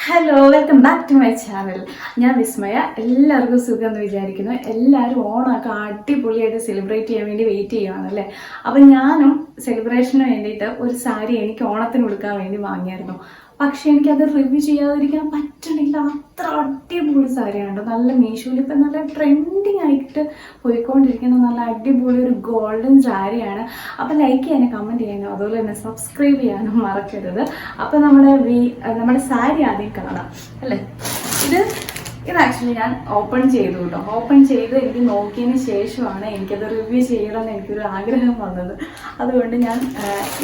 Hello, welcome back to my channel. ഞാൻ വിസ്മയ. എല്ലാവർക്കും സുഖം എന്ന് വിചാരിക്കുന്നു. എല്ലാവരും ഓണമൊക്കെ അടിപൊളിയായിട്ട് സെലിബ്രേറ്റ് ചെയ്യാൻ വേണ്ടി വെയിറ്റ് ചെയ്യുകയാണല്ലേ. അപ്പം ഞാനും സെലിബ്രേഷന് വേണ്ടിയിട്ട് ഒരു സാരി എനിക്ക് ഓണത്തിന് കൊടുക്കാൻ വേണ്ടി വാങ്ങിയായിരുന്നു. പക്ഷെ എനിക്കത് റിവ്യൂ ചെയ്യാതിരിക്കാൻ പറ്റണില്ല. അത്ര അടിപൊളി സാരിയാണ്. നല്ല മീഷോയിൽ ഇപ്പം നല്ല ട്രെൻഡിങ് ആയിട്ട് പോയിക്കൊണ്ടിരിക്കുന്ന നല്ല അടിപൊളി ഒരു ഗോൾഡൻ സാരിയാണ്. അപ്പം ലൈക്ക് ചെയ്യാനും കമൻറ്റ് ചെയ്യാനും അതുപോലെ തന്നെ സബ്സ്ക്രൈബ് ചെയ്യാനും മറക്കരുത്. അപ്പം നമ്മുടെ സാരി ആദ്യം കാണാം അല്ലേ. ഇത് ആക്ച്വലി ഞാൻ ഓപ്പൺ ചെയ്തു കേട്ടോ. ഓപ്പൺ ചെയ്ത് എനിക്ക് നോക്കിയതിന് ശേഷമാണ് എനിക്കത് റിവ്യൂ ചെയ്യണമെന്ന് എനിക്കൊരു ആഗ്രഹം വന്നത്. അതുകൊണ്ട് ഞാൻ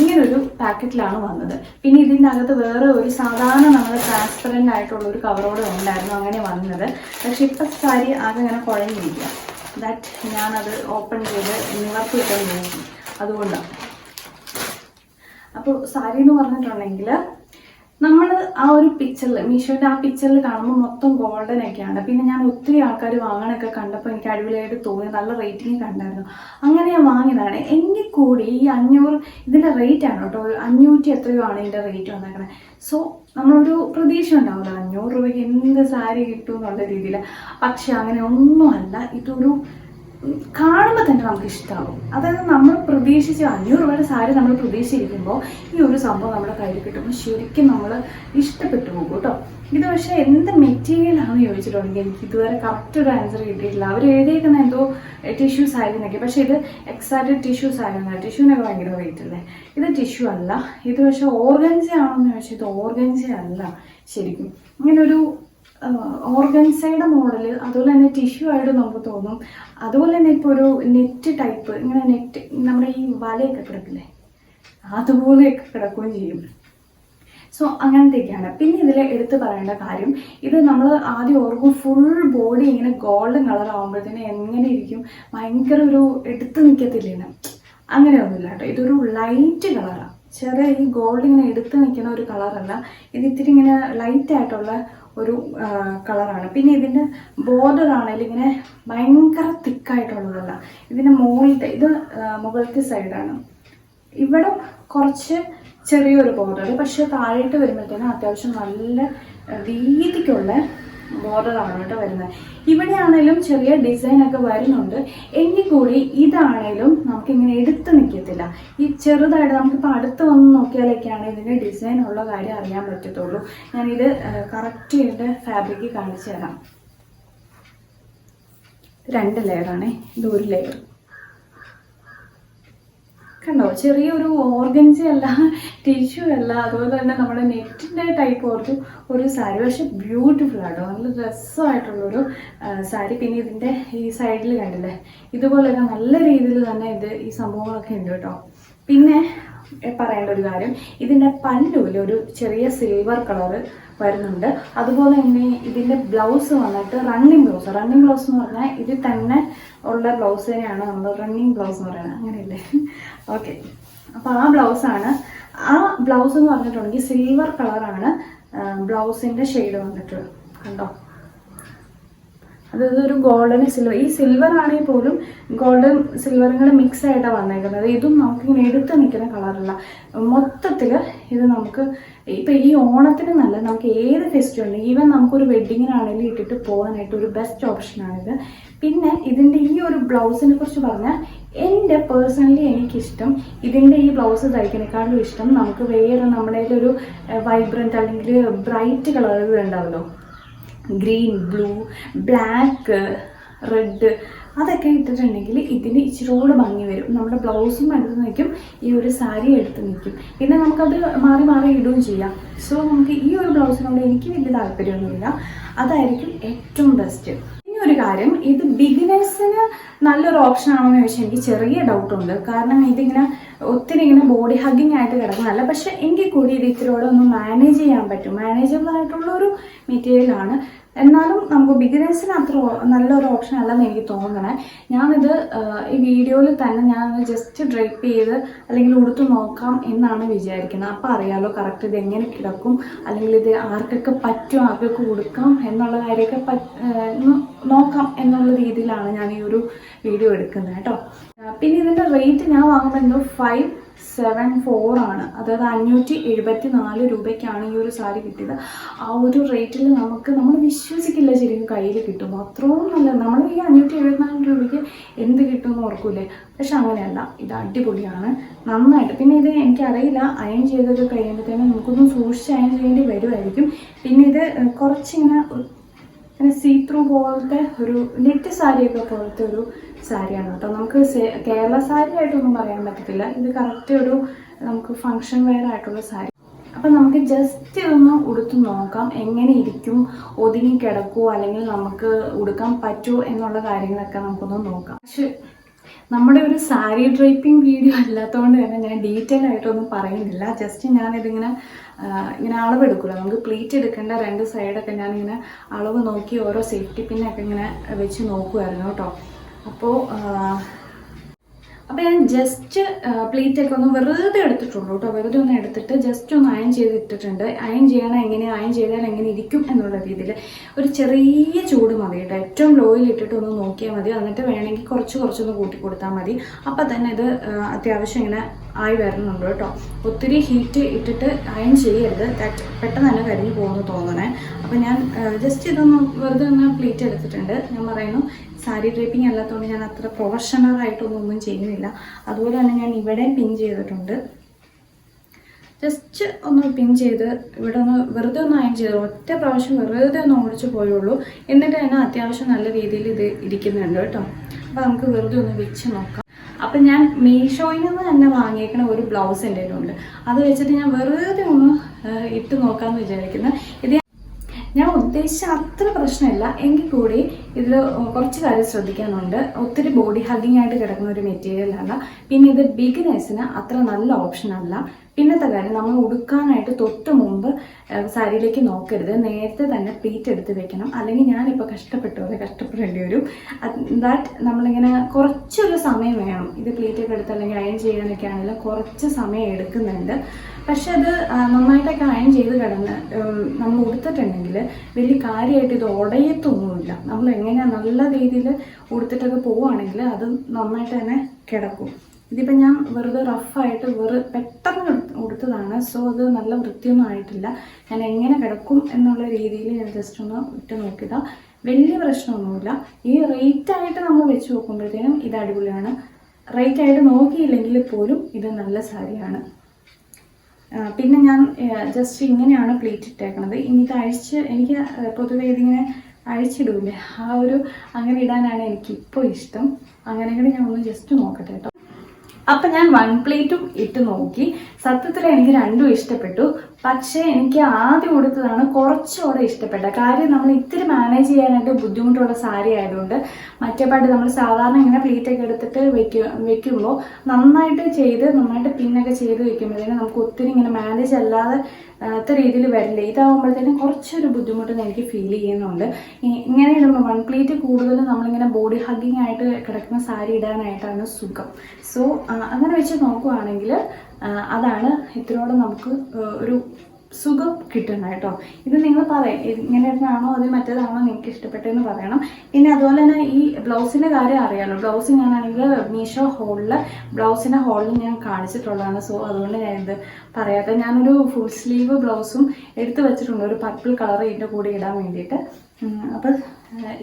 ഇങ്ങനൊരു പാക്കറ്റിലാണ് വന്നത്. പിന്നെ ഇതിൻ്റെ അകത്ത് വേറെ ഒരു സാധാരണ നമ്മൾ ട്രാൻസ്പെറൻ്റ് ആയിട്ടുള്ള ഒരു കവറോടെ ഉണ്ടായിരുന്നു അങ്ങനെ വന്നത്. പക്ഷെ ഇപ്പം സാരി ആകെ ഇങ്ങനെ കുഴഞ്ഞിരിക്കുക. ഞാനത് ഓപ്പൺ ചെയ്ത് നിവർത്തിയിട്ട് നോക്കി. അതുകൊണ്ടാണ്. അപ്പോൾ സാരി എന്ന് പറഞ്ഞിട്ടുണ്ടെങ്കിൽ നമ്മൾ ആ ഒരു പിക്ചറിൽ മീഷോൻ്റെ ആ പിക്ചറിൽ കാണുമ്പോൾ മൊത്തം ഗോൾഡൻ ഒക്കെയാണ്. പിന്നെ ഞാൻ ഒത്തിരി ആൾക്കാർ വാങ്ങാനൊക്കെ കണ്ടപ്പോൾ എനിക്ക് അടിപൊളിയായിട്ട് തോന്നി. നല്ല റേറ്റിംഗ് കണ്ടായിരുന്നു. അങ്ങനെ ഞാൻ വാങ്ങിയതാണ്. എങ്കിൽ കൂടി ഈ 500 ഇതിൻ്റെ റേറ്റ് ആണ് കേട്ടോ. 500 എത്രയോ ആണ് ഇതിൻ്റെ റേറ്റ് വന്നേക്കണത്. സോ നമ്മളൊരു പ്രതീക്ഷ ഉണ്ടാവില്ല 500 രൂപയ്ക്ക് എന്ത് സാരി കിട്ടും എന്നുള്ള രീതിയിൽ. പക്ഷെ അങ്ങനെ ഒന്നുമല്ല. ഇതൊരു കാണുമ്പോൾ തന്നെ നമുക്ക് ഇഷ്ടമാകും. അതായത് നമ്മൾ പ്രതീക്ഷിച്ച് 500 രൂപയുടെ സാരി നമ്മൾ പ്രതീക്ഷിച്ചിരിക്കുമ്പോൾ ഈ ഒരു സംഭവം നമ്മുടെ കയ്യിൽ കിട്ടുമ്പോൾ ശരിക്കും നമ്മൾ ഇഷ്ടപ്പെട്ടു പോകും കേട്ടോ. ഇത് പക്ഷേ എന്ത് മെറ്റീരിയലാണെന്ന് ചോദിച്ചിട്ടുണ്ടെങ്കിൽ എനിക്ക് ഇതുവരെ കറക്റ്റ് ഒരു ആൻസർ കിട്ടിയിട്ടില്ല. അവർ എഴുതിയിരിക്കുന്ന എന്തോ ടിഷ്യൂ സാരി എന്നൊക്കെ. പക്ഷേ ഇത് എക്സാക്റ്റ് ടിഷ്യൂ സാരി എന്നാണ്. ടിഷ്യൂവിനൊക്കെ ഭയങ്കര റേറ്റ് അല്ലേ. ഇത് ടിഷ്യൂ അല്ല. ഇത് പക്ഷേ ഓർഗൻസ ആണെന്ന് ചോദിച്ചാൽ ഇത് ഓർഗൻസ അല്ല ശരിക്കും. ഇങ്ങനൊരു ഓർഗൻസയുടെ മോഡൽ, അതുപോലെ തന്നെ ടിഷ്യൂ ആയിട്ട് നമുക്ക് തോന്നും. അതുപോലെ തന്നെ ഇപ്പോൾ ഒരു നെറ്റ് ടൈപ്പ്, ഇങ്ങനെ നെറ്റ് നമ്മുടെ ഈ വലയൊക്കെ കിടക്കില്ലേ അതുപോലെയൊക്കെ കിടക്കുകയും ചെയ്യും. സോ അങ്ങനത്തെയൊക്കെയാണ്. പിന്നെ ഇതിൽ എടുത്ത് പറയേണ്ട കാര്യം, ഇത് നമ്മൾ ആദ്യം ഓർക്കും ഫുൾ ബോഡി ഇങ്ങനെ ഗോൾഡൻ കളർ ആകുമ്പോഴത്തേന് എങ്ങനെ ഇരിക്കും, ഭയങ്കര ഒരു എടുത്ത് നിൽക്കത്തില്ലേന്ന്. അങ്ങനെയൊന്നുമില്ല കേട്ടോ. ഇതൊരു ലൈറ്റ് കളറാണ്. ചെറിയ ഈ ഗോൾഡ് ഇങ്ങനെ എടുത്ത് നിൽക്കുന്ന ഒരു കളറല്ല. ഇത് ഇത്തിരി ഇങ്ങനെ ലൈറ്റ് ആയിട്ടുള്ള ഒരു കളറാണ്. പിന്നെ ഇതിൻ്റെ ബോർഡർ ആണെങ്കിലും ഇങ്ങനെ ഭയങ്കര തിക്കായിട്ടുള്ളതല്ല. ഇതിൻ്റെ ഇത് മുകളിലത്തെ സൈഡാണ്. ഇവിടെ കുറച്ച് ചെറിയൊരു ബോർഡർ, പക്ഷെ താഴേട്ട് വരുമ്പോഴത്തേനും അത്യാവശ്യം നല്ല വീതിക്കുള്ള ബോർഡറാണ് കേട്ടോ വരുന്നത്. ഇവിടെ ആണെങ്കിലും ചെറിയ ഡിസൈനൊക്കെ വരുന്നുണ്ട്. എങ്കിൽ കൂടി ഇതാണേലും നമുക്കിങ്ങനെ എടുത്ത് നിൽക്കത്തില്ല. ഈ ചെറുതായിട്ട് നമുക്കിപ്പോൾ അടുത്ത് വന്ന് നോക്കിയാലൊക്കെയാണ് ഇതിൻ്റെ ഡിസൈൻ ഉള്ള കാര്യം അറിയാൻ പറ്റത്തുള്ളൂ. ഞാനിത് കറക്റ്റ് ഇതിൻ്റെ ഫാബ്രിക് കാണിച്ചു തരാം. 2 ലെയറാണേ. ഇത് ഒരു ലെയർ കണ്ടോ. ചെറിയൊരു ഓർഗൻസ അല്ല, ടിഷ്യൂ അല്ല, അതുപോലെ തന്നെ നമ്മുടെ നെറ്റിൻ്റെ ടൈപ്പ് ഒരു സാരി. പക്ഷെ ബ്യൂട്ടിഫുൾ ആട്ടോ. നല്ല രസമായിട്ടുള്ളൊരു സാരി. പിന്നെ ഇതിൻ്റെ ഈ സൈഡിൽ കണ്ടില്ലേ, ഇതുപോലെയൊക്കെ നല്ല രീതിയിൽ തന്നെ ഈ സംഭവങ്ങളൊക്കെ ഉണ്ട് കേട്ടോ. പിന്നെ പറയേണ്ട ഒരു കാര്യം, ഇതിൻ്റെ പല്ലുവിൽ ഒരു ചെറിയ സിൽവർ കളറ് വരുന്നുണ്ട്. അതുപോലെ തന്നെ ഇതിൻ്റെ ബ്ലൗസ് വന്നിട്ട് റണ്ണിങ് ബ്ലൗസ് എന്ന് പറഞ്ഞാൽ ഇതിൽ തന്നെ ഉള്ള ബ്ലൗസിനെയാണ് നമ്മൾ റണ്ണിങ് ബ്ലൗസ് എന്ന് പറയുന്നത്. അങ്ങനെയല്ലേ? ഓക്കെ. അപ്പോൾ ആ ബ്ലൗസാണ്. ആ ബ്ലൗസ് എന്ന് പറഞ്ഞിട്ടുണ്ടെങ്കിൽ സിൽവർ കളറാണ് ബ്ലൗസിൻ്റെ ഷെയ്ഡ് വന്നിട്ട്. കണ്ടോ, അതായത് ഒരു ഗോൾഡൻ സിൽവർ. ഈ സിൽവർ ആണെങ്കിൽ പോലും ഗോൾഡൻ സിൽവറും കൂടെ മിക്സ് ആയിട്ടാണ് വന്നേക്കുന്നത്. ഇതും നമുക്കിങ്ങനെ എടുത്ത് നിൽക്കുന്ന കളറല്ല. മൊത്തത്തിൽ ഇത് നമുക്ക് ഇപ്പം ഈ ഓണത്തിന് നല്ല നമുക്ക് ഏത് ഫെസ്റ്റിവലിന്, ഈവൻ നമുക്കൊരു വെഡ്ഡിങ്ങിനാണെങ്കിലും ഇട്ടിട്ട് പോകാനായിട്ട് ഒരു ബെസ്റ്റ് ഓപ്ഷനാണിത്. പിന്നെ ഇതിൻ്റെ ഈ ഒരു ബ്ലൗസിനെ കുറിച്ച് പറഞ്ഞാൽ എൻ്റെ പേഴ്സണലി എനിക്കിഷ്ടം ഇതിൻ്റെ ഈ ബ്ലൗസ് തയ്ക്കുന്നതിനേക്കാളും ഇഷ്ടം നമുക്ക് വേറെ നമ്മുടെ ഒരു വൈബ്രൻറ്റ് അല്ലെങ്കിൽ ബ്രൈറ്റ് കളറുകൾ ഉണ്ടാവുമല്ലോ, ഗ്രീൻ, ബ്ലൂ, ബ്ലാക്ക്, റെഡ്, അതൊക്കെ ഇട്ടിട്ടുണ്ടെങ്കിൽ ഇതിന് ഇച്ചിരിയോട് ഭംഗി വരും. നമ്മുടെ ബ്ലൗസും എടുത്ത് നിൽക്കും, ഈ ഒരു സാരി എടുത്ത് നിൽക്കും. പിന്നെ നമുക്കത് മാറി മാറി ഇടുകയും ചെയ്യാം. സോ നമുക്ക് ഈ ഒരു ബ്ലൗസിനോട് എനിക്ക് വലിയ താല്പര്യമൊന്നുമില്ല. അതായിരിക്കും ഏറ്റവും ബെസ്റ്റ്. ഒരു കാര്യം, ഇത് ബിഗിനേഴ്സിന് നല്ലൊരു ഓപ്ഷൻ ആണോ എന്ന് ചോദിച്ചാൽ എനിക്ക് ചെറിയ ഡൗട്ടുണ്ട്. കാരണം ഇതിങ്ങനെ ഒത്തിരി ഇങ്ങനെ ബോഡി ഹഗ്ഗിങ് ആയിട്ട് കിടക്കുന്നതല്ല. പക്ഷെ എങ്കിൽ കൂടി ഇത് ഇത്തിരിയോടെ ഒന്ന് മാനേജ് ചെയ്യാൻ പറ്റും. മാനേജബിൾ ആയിട്ടുള്ളൊരു മെറ്റീരിയലാണ്. എന്നാലും നമുക്ക് ബിഗിനേഴ്സിന് അത്ര നല്ലൊരു ഓപ്ഷൻ അല്ലെന്ന് എനിക്ക് തോന്നണേ. ഞാനിത് ഈ വീഡിയോയിൽ തന്നെ ഞാൻ ജസ്റ്റ് ഡ്രൈപ്പ് ചെയ്ത് അല്ലെങ്കിൽ ഉടുത്ത് നോക്കാം എന്നാണ് വിചാരിക്കുന്നത്. അപ്പോൾ അറിയാലോ കറക്റ്റ് ഇത് എങ്ങനെ കിടക്കും, അല്ലെങ്കിൽ ഇത് ആർക്കൊക്കെ പറ്റും, ആർക്കൊക്കെ കൊടുക്കാം എന്നുള്ള കാര്യമൊക്കെ നോക്കാം എന്നുള്ള രീതിയിലാണ് ഞാൻ ഈ ഒരു വീഡിയോ എടുക്കുന്നത് കേട്ടോ. പിന്നെ ഇതിൻ്റെ റേറ്റ് ഞാൻ വാങ്ങുമ്പോൾ എന്തോ 5 574 ആണ്. അതായത് 574 രൂപയ്ക്കാണ് ഈ ഒരു സാരി കിട്ടിയത്. ആ ഒരു റേറ്റിൽ നമ്മൾ വിശ്വസിക്കില്ല ശരിക്കും കയ്യിൽ കിട്ടുമ്പോൾ. അത്രയും നല്ല, നമ്മൾ ഈ 574 രൂപയ്ക്ക് എന്ത് കിട്ടുമെന്ന് ഓർക്കൂലേ. പക്ഷെ അങ്ങനെയല്ല, ഇത് അടിപൊളിയാണ് നന്നായിട്ട്. പിന്നെ ഇത് എനിക്കറിയില്ല, അയൺ ചെയ്തൊക്കെ കഴിയുമ്പോഴത്തേനും നമുക്കൊന്ന് സൂക്ഷിച്ച് അയൺ ചെയ്യേണ്ടി വരുമായിരിക്കും. പിന്നെ ഇത് കുറച്ചിങ്ങനെ സീ ത്രൂ പോലത്തെ ഒരു നെറ്റ് സാരിയൊക്കെ പോലത്തെ ഒരു സാരിയാണ് കേട്ടോ. നമുക്ക് കേരള സാരി ആയിട്ടൊന്നും പറയാൻ പറ്റത്തില്ല. ഇത് കറക്റ്റ് ഒരു നമുക്ക് ഫങ്ഷൻ വെയർ ആയിട്ടുള്ള സാരി. അപ്പം നമുക്ക് ജസ്റ്റ് ഇതൊന്ന് ഉടുത്ത് നോക്കാം, എങ്ങനെ ഇരിക്കും, ഒതുങ്ങി കിടക്കുമോ അല്ലെങ്കിൽ നമുക്ക് ഉടുക്കാൻ പറ്റുമോ എന്നുള്ള കാര്യങ്ങളൊക്കെ നമുക്കൊന്ന് നോക്കാം. പക്ഷെ നമ്മുടെ ഒരു സാരി ഡ്രൈപ്പിംഗ് വീഡിയോ അല്ലാത്തതുകൊണ്ട് തന്നെ ഞാൻ ഡീറ്റെയിൽ ആയിട്ടൊന്നും പറയുന്നില്ല. ജസ്റ്റ് ഞാനിതിങ്ങനെ അളവെടുക്കില്ല. നമുക്ക് പ്ലീറ്റ് എടുക്കേണ്ട 2 സൈഡൊക്കെ ഞാനിങ്ങനെ അളവ് നോക്കി ഓരോ സേഫ്റ്റി പിന്നൊക്കെ ഇങ്ങനെ വെച്ച് നോക്കുമായിരുന്നു കേട്ടോ. അപ്പോൾ ഞാൻ ജസ്റ്റ് പ്ലീറ്റൊക്കെ ഒന്ന് വെറുതെ എടുത്തിട്ടുള്ളൂ കേട്ടോ. വെറുതെ ഒന്ന് എടുത്തിട്ട് ജസ്റ്റ് ഒന്ന് അയൺ ചെയ്തിട്ടിട്ടുണ്ട്. അയൺ ചെയ്യണം, അയൺ ചെയ്താൽ എങ്ങനെ ഇരിക്കും എന്നുള്ള രീതിയിൽ ഒരു ചെറിയ ചൂട് മതി കേട്ടോ. ഏറ്റവും ലോയിൽ ഇട്ടിട്ട് ഒന്ന് നോക്കിയാൽ മതി. എന്നിട്ട് വേണമെങ്കിൽ കുറച്ചൊന്ന് കൂട്ടി കൊടുത്താൽ മതി. അപ്പം തന്നെ ഇത് അത്യാവശ്യം ഇങ്ങനെ ആയി വരുന്നുണ്ട് കേട്ടോ. ഒത്തിരി ഹീറ്റ് ഇട്ടിട്ട് അയൺ ചെയ്യരുത്, പെട്ടെന്ന് തന്നെ കരിഞ്ഞു പോകുമെന്ന് തോന്നണേ. അപ്പം ഞാൻ ജസ്റ്റ് ഇതൊന്ന് വെറുതെ ഒന്ന് പ്ലീറ്റ് എടുത്തിട്ടുണ്ട്. ഞാൻ പറയുന്നു, സാരി ഡ്രൈപ്പിംഗ് അല്ലാത്തതുകൊണ്ട് ഞാൻ അത്ര പ്രൊഫഷണലായിട്ടൊന്നും ചെയ്യുന്നില്ല. അതുപോലെ തന്നെ ഞാൻ ഇവിടെ പിൻ ചെയ്തിട്ടുണ്ട്. ജസ്റ്റ് ഒന്ന് പിൻ ചെയ്ത് ഇവിടെ ഒന്ന് വെറുതെ ഒന്ന് അയൺ ചെയ്തു. ഒറ്റ പ്രാവശ്യം വെറുതെ ഒന്ന് ഓടിച്ചു പോയുള്ളൂ. എന്നിട്ട് തന്നെ അത്യാവശ്യം നല്ല രീതിയിൽ ഇത് ഇരിക്കുന്നുണ്ട് കേട്ടോ. അപ്പോൾ നമുക്ക് വെറുതെ ഒന്ന് വെച്ച് നോക്കാം. അപ്പം ഞാൻ മീഷോയിൽ നിന്ന് തന്നെ വാങ്ങിയേക്കണ ഒരു ബ്ലൗസ് എൻ്റെ കയ്യിലുണ്ട്. അത് വെച്ചിട്ട് ഞാൻ വെറുതെ ഒന്ന് ഇട്ട് നോക്കാമെന്ന് വിചാരിക്കുന്നത്. ഇത് ഞാൻ ഉദ്ദേശിച്ച അത്ര പ്രശ്നമില്ല. എങ്കിൽ കൂടി ഇതിൽ കുറച്ച് കാര്യം ശ്രദ്ധിക്കാനുണ്ട്. ഒത്തിരി ബോഡി ഹഗ്ഗിങ് ആയിട്ട് കിടക്കുന്ന ഒരു മെറ്റീരിയൽ അല്ല. പിന്നെ ഇത് ബിഗിനേഴ്സിന് അത്ര നല്ല ഓപ്ഷൻ അല്ല. പിന്നത്തെ കാര്യം, നമ്മൾ ഉടുക്കാനായിട്ട് തൊട്ട് മുമ്പ് സാരിയിലേക്ക് നോക്കരുത്. നേരത്തെ തന്നെ പ്ലീറ്റ് എടുത്ത് വെക്കണം. അല്ലെങ്കിൽ ഞാനിപ്പോൾ കഷ്ടപ്പെടേണ്ടി വരും. ദാറ്റ് നമ്മളിങ്ങനെ കുറച്ചൊരു സമയം വേണം. ഇത് പ്ലീറ്റൊക്കെ എടുത്ത് അല്ലെങ്കിൽ അയൺ ചെയ്യാനൊക്കെ ആണെങ്കിലും കുറച്ച് സമയം എടുക്കുന്നുണ്ട്. പക്ഷെ അത് നന്നായിട്ടൊക്കെ അയൺ ചെയ്ത് കിടന്ന് നമ്മൾ ഉടുത്തിട്ടുണ്ടെങ്കിൽ വലിയ കാര്യമായിട്ട് ഇത് ഉടയത്തൊന്നുമില്ല. നമ്മൾ എങ്ങനെയാണ് നല്ല രീതിയിൽ ഉടുത്തിട്ടൊക്കെ പോവുകയാണെങ്കിൽ അത് നന്നായിട്ട് തന്നെ കിടക്കും. ഇതിപ്പോൾ ഞാൻ വെറുതെ റഫായിട്ട് പെട്ടെന്ന് ഉടുത്തതാണ്. സോ അത് നല്ല വൃത്തിയൊന്നും ആയിട്ടില്ല. ഞാൻ എങ്ങനെ കിടക്കും എന്നുള്ള രീതിയിൽ ഞാൻ ജസ്റ്റ് ഒന്ന് ഇട്ട് നോക്കിയതാണ്. വലിയ പ്രശ്നമൊന്നുമില്ല. ഈ റേറ്റായിട്ട് നമ്മൾ വെച്ച് നോക്കുമ്പോഴത്തേനും ഇത് അടിപൊളിയാണ്. റേറ്റായിട്ട് നോക്കിയില്ലെങ്കിൽ പോലും ഇത് നല്ല സാരിയാണ്. പിന്നെ ഞാൻ ജസ്റ്റ് ഇങ്ങനെയാണ് പ്ലീറ്റ് ഇട്ടേക്കണത്. ഇനി ഇത് എനിക്ക് പൊതുവേ ഇതിങ്ങനെ അഴിച്ചിടൂല്ലേ, അങ്ങനെ ഇടാനാണ് എനിക്കിപ്പോൾ ഇഷ്ടം. അങ്ങനെ ഞാൻ ഒന്ന് ജസ്റ്റ് നോക്കട്ടെ കേട്ടോ. അപ്പം ഞാൻ 1 പ്ലേറ്റും ഇട്ട് നോക്കി. സത്യത്തിൽ എനിക്ക് രണ്ടും ഇഷ്ടപ്പെട്ടു. പക്ഷേ എനിക്ക് ആദ്യം ഉടുത്തതാണ് കുറച്ചുകൂടെ ഇഷ്ടപ്പെട്ട കാര്യം. നമ്മൾ ഇത്തിരി മാനേജ് ചെയ്യാനായിട്ട് ബുദ്ധിമുട്ടുള്ള സാരി ആയതുകൊണ്ട് മറ്റേ പാട്ട് നമ്മൾ സാധാരണ ഇങ്ങനെ പ്ലീറ്റൊക്കെ എടുത്തിട്ട് വെക്കുമ്പോൾ നന്നായിട്ട് പിന്നൊക്കെ ചെയ്ത് വെക്കുമ്പോഴത്തേനും നമുക്ക് ഒത്തിരി ഇങ്ങനെ മാനേജ് അല്ലാതെ രീതിയിൽ വരില്ല. ഇതാകുമ്പോഴത്തേനും കുറച്ചൊരു ബുദ്ധിമുട്ട് എനിക്ക് ഫീൽ ചെയ്യുന്നുണ്ട്. ഇങ്ങനെ ഇടുമ്പോൾ 1 പ്ലേറ്റ് കൂടുതലും നമ്മളിങ്ങനെ ബോഡി ഹഗ്ഗിങ് ആയിട്ട് കിടക്കുന്ന സാരി ഇടാനായിട്ടാണ് സുഖം. സോ അങ്ങനെ വെച്ച് നോക്കുവാണെങ്കിൽ അതാണ് ഇത്തിരിയോടെ നമുക്ക് ഒരു സുഖം കിട്ടുന്നത് കേട്ടോ. ഇത് നിങ്ങൾ പറയാം, ഇങ്ങനെയാണോ അത് മറ്റേതാണോ നിങ്ങൾക്ക് ഇഷ്ടപ്പെട്ടതെന്ന് പറയണം. പിന്നെ അതുപോലെ തന്നെ ഈ ബ്ലൗസിൻ്റെ കാര്യം അറിയാമല്ലോ. ബ്ലൗസ് ഞാനാണെങ്കിൽ മീഷോ ബ്ലൗസിൻ്റെ ഹോളിൽ ഞാൻ കാണിച്ചിട്ടുള്ളതാണ്. സോ അതുകൊണ്ട് ഞാനിത് പറയാതെ ഞാനൊരു ഫുൾ സ്ലീവ് ബ്ലൗസും എടുത്ത് വെച്ചിട്ടുണ്ട്, ഒരു പർപ്പിൾ കളർ ഇതിൻ്റെ കൂടെ ഇടാൻ വേണ്ടിയിട്ട്. അപ്പം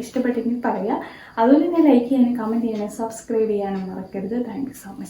ഇഷ്ടപ്പെട്ടെങ്കിൽ പറയുക. അതുപോലെ തന്നെ ലൈക്ക് ചെയ്യാനും കമൻറ്റ് ചെയ്യാനും സബ്സ്ക്രൈബ് ചെയ്യാനും മറക്കരുത്. Thank you so much.